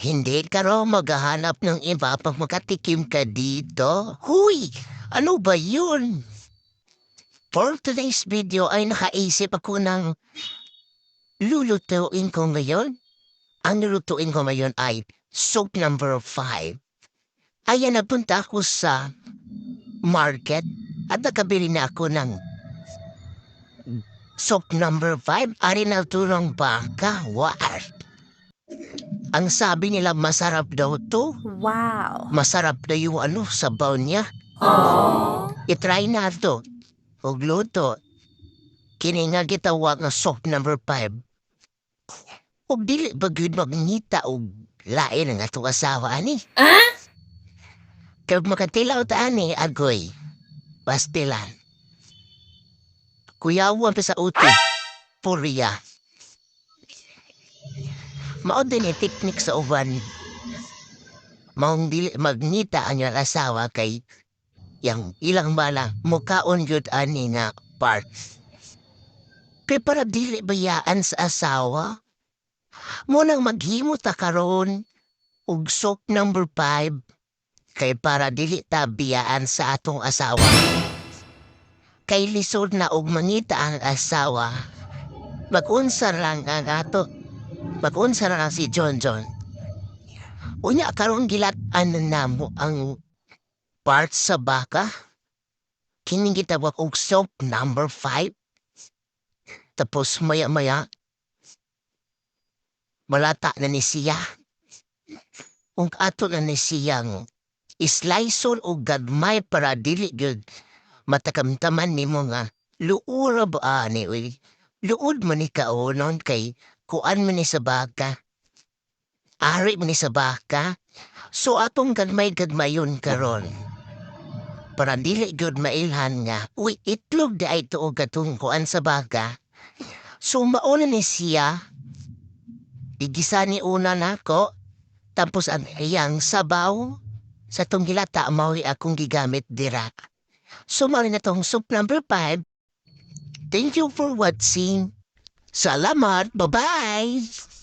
Hindi ka raw maghahanap ng iba pang makatikim ka dito? Huy! Ano ba yun? For today's video ay nakaisip ako ng lulutuin ko ngayon. Ang lulutuin ko ngayon ay soup number 5. Ayan, napunta ako sa market at nakabili na ako ng soup number 5. Ari na tulong bangka. What? Ang sabi nila masarap daw to. Wow. Masarap na yung sabaw niya. I-try na to. Huwag luto. Kini nga gitawag nga soup number 5. Huwag dili ba yun magnita o lain ang atong asawa ani? Kaya makatilaw ta ani, agoy. Pastilan. Kuyawan pa sa uti. Purya. Mao din teknik sa uban. Maong dili magnita ang iyang asawa kay yang ilang bala mukaon yun ani nga part. Kaya para dili bayaan sa asawa, munang maghimo ta karon og soup number 5 kay para dili ta biyaan sa atong asawa. Kay lisod na og mangita ang asawa, mag-unsa lang ang ato. Mag-unsa lang si John John. Unya karon gilat-an na mo ang parts sa baka. Kining gitawag og soup number 5. Tapos maya-maya, malata na ni siya. Kung ato na ni siyang isliceon o gadmay para dili gyud matakamtaman ni mo nga luura ba ani uy. Luod man ni kaunon kay kuan man ni sa baka. Ari man ni sa baka. So atong gadmay-gadmayon karon. Para dili gyud mailhan nga uy itlog di ay tuog katong kuan sa baka. So mauna ni siya, igisa ni una nako, tapos ang iyang sabaw, sa tong gilata mao'y akong gigamit dira. So mali na tong soup number 5. Thank you for watching. Salamat, bye-bye!